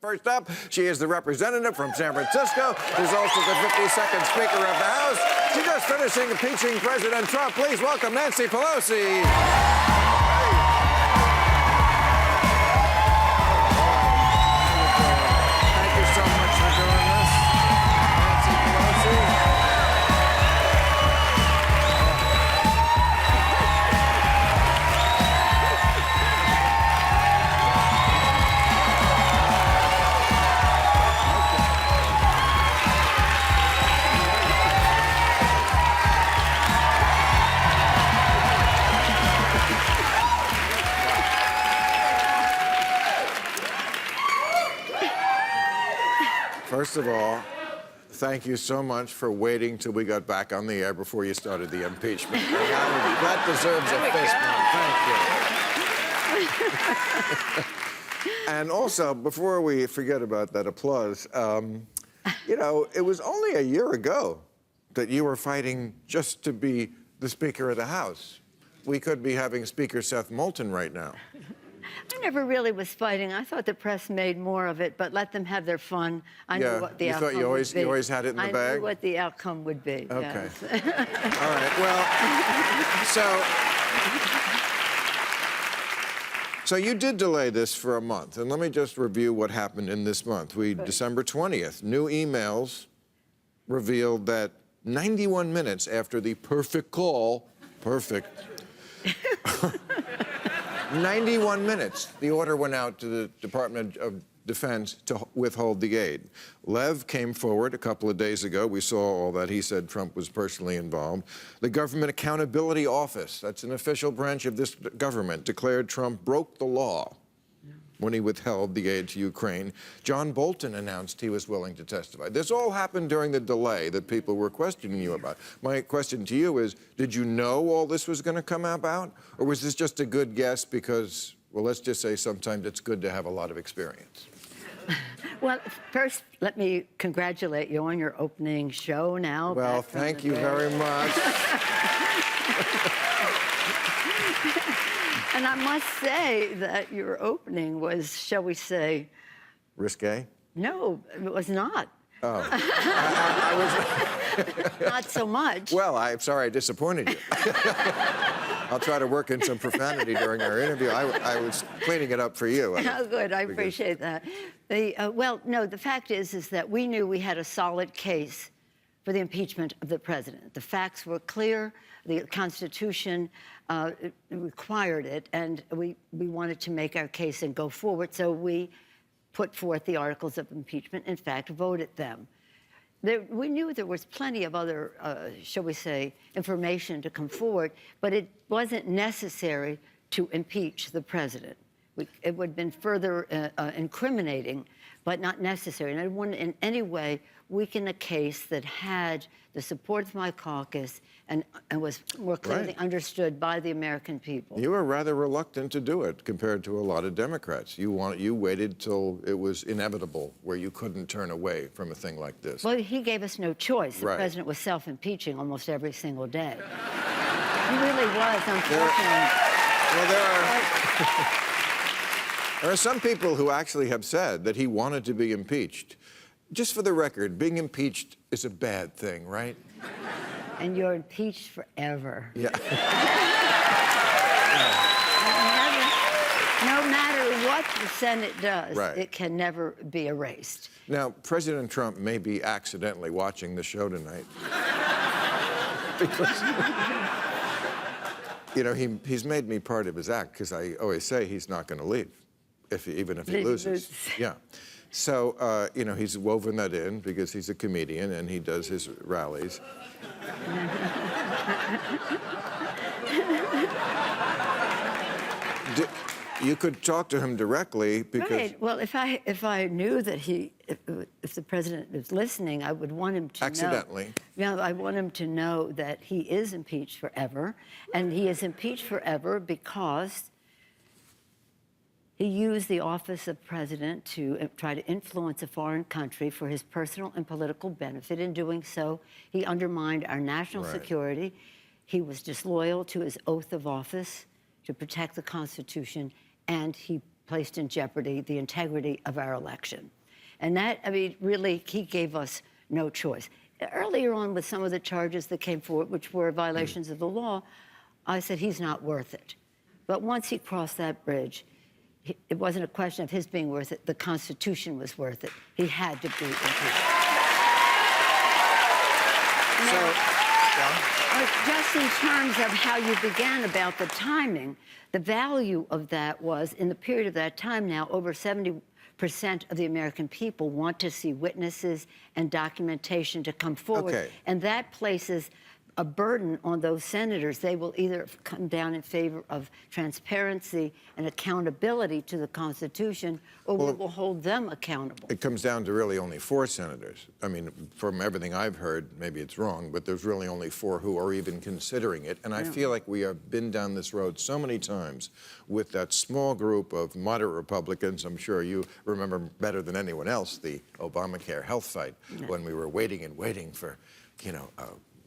First up, she is the representative from San Francisco, who's also the 52nd Speaker of the House. She's just finishing impeaching President Trump. Please welcome Nancy Pelosi. Thank you so much for doing this, Nancy Pelosi. First of all, thank you so much for waiting till we got back on the air before you started the impeachment. That deserves a fist bump. Thank you. And also, before we forget about that applause, you know, it was only a year ago that you were fighting just to be the Speaker of the House. We could be having Speaker Seth Moulton right now. I never really was fighting. I thought the press made more of it, but let them have their fun. I knew what the outcome would be. You always had it in the bag? I knew what the outcome would be. Okay. Yes. All right. Well, so you did delay this for a month, and let me just review what happened in this month. December 20th, new emails revealed that 91 minutes after the perfect call, 91 minutes, the order went out to the Department of Defense to withhold the aid. Lev came forward a couple of days ago. We saw all that. He said Trump was personally involved. The Government Accountability Office, that's an official branch of this government, declared Trump broke the law when he withheld the aid to Ukraine. John Bolton announced he was willing to testify. This all happened during the delay that people were questioning you about. My question to you is, did you know all this was going to come about? Or was this just a good guess because, well, let's just say sometimes it's good to have a lot of experience? Well, first, let me congratulate you on your opening show now. Well, thank you very much. And I must say that your opening was, shall we say... Risque? No, it was not. Oh. Not so much. Well, I'm sorry I disappointed you. I'll try to work in some profanity during our interview. I was cleaning it up for you. Oh, good. I appreciate that. Well, no, the fact is that we knew we had a solid case for the impeachment of the president. The facts were clear. The Constitution required it, and we wanted to make our case and go forward, so we put forth the articles of impeachment, in fact, voted them. We knew there was plenty of other, shall we say, information to come forward, but it wasn't necessary to impeach the president. It would have been further incriminating, but not necessary. And I didn't want to in any way weaken a case that had the support of my caucus and was more clearly understood by the American people. You were rather reluctant to do it compared to a lot of Democrats. You waited till it was inevitable, where you couldn't turn away from a thing like this. Well, he gave us no choice. The president was self-impeaching almost every single day. He really was, unfortunately. There are some people who actually have said that he wanted to be impeached. Just for the record, being impeached is a bad thing, right? And you're impeached forever. Yeah. No matter what the Senate does, it can never be erased. Now, President Trump may be accidentally watching the show tonight. Because, you know, he's made me part of his act, because I always say he's not going to leave, even if he loses. Yeah. So, you know, he's woven that in because he's a comedian and he does his rallies. You could talk to him directly because... Right. Well, if I knew that if the president is listening, I would want him to know... Accidentally. Yeah, I want him to know that he is impeached forever, and he is impeached forever because he used the office of president to try to influence a foreign country for his personal and political benefit. In doing so, he undermined our national security. He was disloyal to his oath of office to protect the Constitution, and he placed in jeopardy the integrity of our election. And that, I mean, really, he gave us no choice. Earlier on with some of the charges that came forward, which were violations of the law, I said he's not worth it. But once he crossed that bridge, it wasn't a question of his being worth it. The Constitution was worth it. He had to be impeached. Just in terms of how you began about the timing, the value of that was, in the period of that time now, over 70% of the American people want to see witnesses and documentation to come forward. Okay. And that places a burden on those senators. They will either come down in favor of transparency and accountability to the Constitution, or we will hold them accountable. It comes down to really only 4 senators. I mean, from everything I've heard, maybe it's wrong, but there's really only 4 who are even considering it. And I feel like we have been down this road so many times with that small group of moderate Republicans. I'm sure you remember better than anyone else the Obamacare health fight, when we were waiting and waiting for, you know,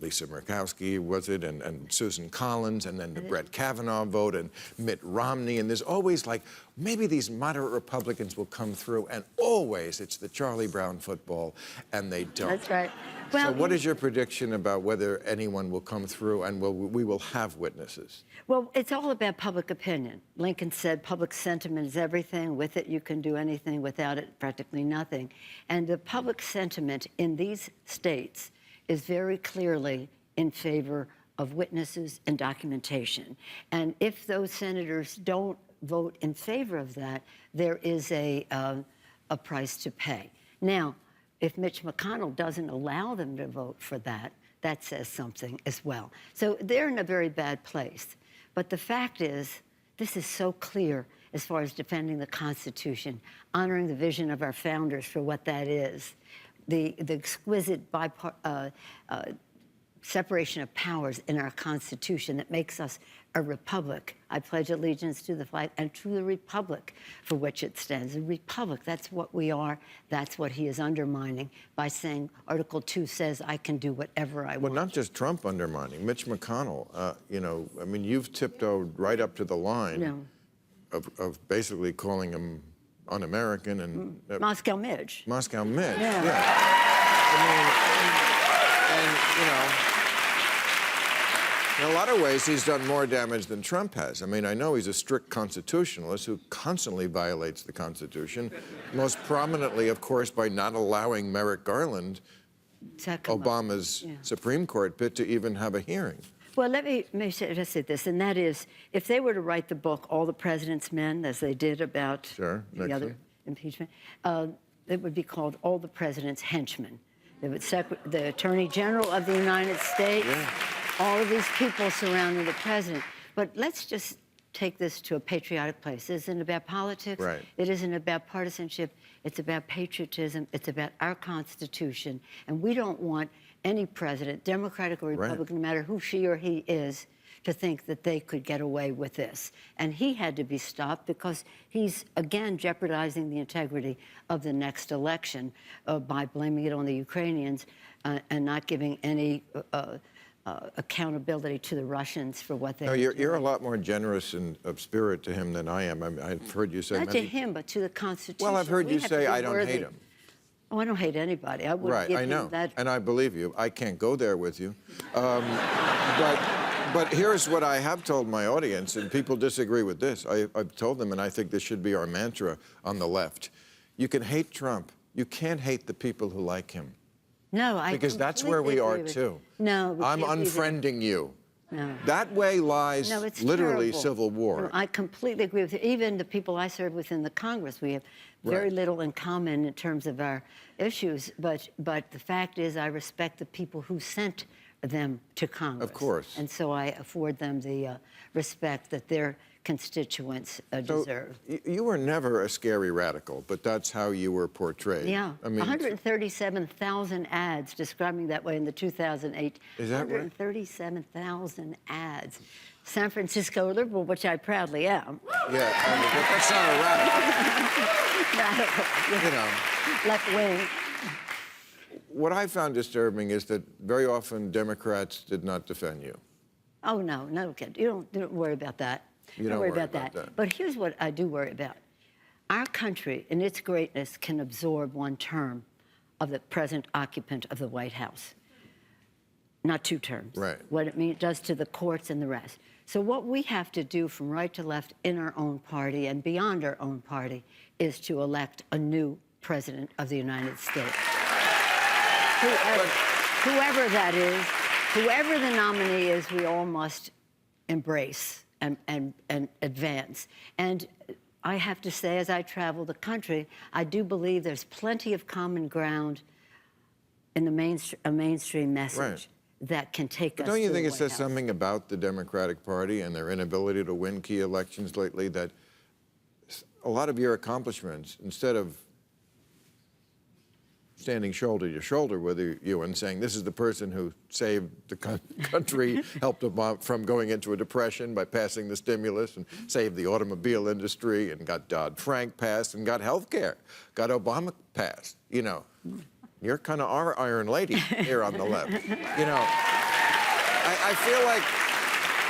Lisa Murkowski, was it, and Susan Collins, and then the Brett Kavanaugh vote, and Mitt Romney, and there's always like, maybe these moderate Republicans will come through, and always it's the Charlie Brown football, and they don't. That's right. Well, so what is your prediction about whether anyone will come through and we will have witnesses? Well, it's all about public opinion. Lincoln said public sentiment is everything. With it, you can do anything. Without it, practically nothing. And the public sentiment in these states is very clearly in favor of witnesses and documentation. And if those senators don't vote in favor of that, there is a price to pay. Now, if Mitch McConnell doesn't allow them to vote for that, that says something as well. So they're in a very bad place. But the fact is, this is so clear as far as defending the Constitution, honoring the vision of our founders for what that is, the exquisite separation of powers in our Constitution that makes us a republic. I pledge allegiance to the flag and to the republic for which it stands. A republic, that's what we are. That's what he is undermining by saying Article 2 says I can do whatever I want. Well, not just Trump undermining, Mitch McConnell. You know, I mean, you've tiptoed right up to the line of basically calling him un-American and Moscow Midge. Moscow Midge. Yeah. I mean, and you know, in a lot of ways, he's done more damage than Trump has. I mean, I know he's a strict constitutionalist who constantly violates the Constitution, most prominently, of course, by not allowing Merrick Garland, Obama's Supreme Court pick, to even have a hearing. Well, let me just say this, and that is, if they were to write the book, All the President's Men, as they did about the other impeachment, it would be called All the President's Henchmen. The Attorney General of the United States, all of these people surrounding the president. But let's just take this to a patriotic place. It isn't about politics. Right. It isn't about partisanship. It's about patriotism. It's about our Constitution. And we don't want any president, Democratic or Republican, no matter who she or he is, to think that they could get away with this. And he had to be stopped because he's, again, jeopardizing the integrity of the next election by blaming it on the Ukrainians and not giving any accountability to the Russians for what they No, you're a lot more generous of spirit to him than I am. I mean, I've heard you say not to him, but to the Constitution. Well, I've heard you say I don't hate him. Oh, I don't hate anybody. I wouldn't give I know, him that. and I believe you. I can't go there with you. But here's what I have told my audience, and people disagree with this. I've told them, and I think this should be our mantra on the left. You can hate Trump. You can't hate the people who like him. No, I Because that's where we are, too. No, I'm unfriending you. No. That way lies literally terrible. civil war. No, I completely agree with you. Even the people I serve within the Congress, we have very little in common in terms of our issues. But the fact is, I respect the people who sent them to Congress. Of course. And so I afford them the respect that their constituents deserve. You were never a scary radical, but that's how you were portrayed. Yeah, I mean, 137,000 ads describing that way in the 2008. Is that right? 137,000 ads. San Francisco liberal, which I proudly am. Yeah, but that's not a radical. You know. Left wing. What I found disturbing is that very often Democrats did not defend you. Oh, no, kid. You don't worry about that. You don't worry about that. But here's what I do worry about. our country, in its greatness, can absorb one term of the present occupant of the White House. Not 2 terms. Right. What it does to the courts and the rest. So what we have to do from right to left in our own party and beyond our own party is to elect a new president of the United States. Whoever that is, whoever the nominee is, we all must embrace and advance. And I have to say, as I travel the country, I do believe there's plenty of common ground in a mainstream message. Right. That can take us to the Don't you think it White says House. something about the Democratic Party and their inability to win key elections lately, that a lot of your accomplishments, instead of standing shoulder to shoulder with you and saying, this is the person who saved the country, helped Obama from going into a depression by passing the stimulus, and saved the automobile industry, and got Dodd-Frank passed, and got health care, got Obama passed, you know. You're kind of our Iron Lady here on the left. You know, I feel like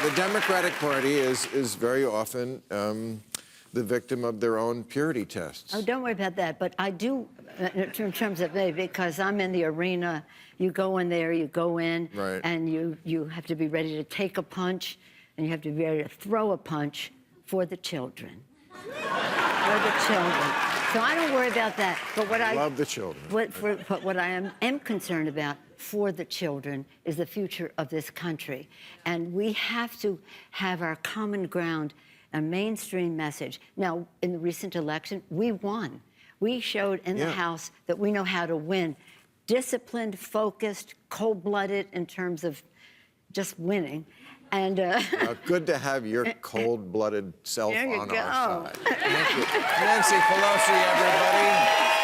the Democratic Party is very often the victim of their own purity tests. Oh, don't worry about that. But I do, in terms of me, because I'm in the arena, you go in there, you go in, Right. and you have to be ready to take a punch, and you have to be ready to throw a punch for the children. For the children. So I don't worry about that. But what I love the children. But what I am concerned about for the children is the future of this country. And we have to have our common ground, a mainstream message. Now, in the recent election, we won. We showed in the House that we know how to win. Disciplined, focused, cold-blooded in terms of just winning. And Good to have your cold-blooded self There you on go. our side. Thank you. Nancy Pelosi, everybody.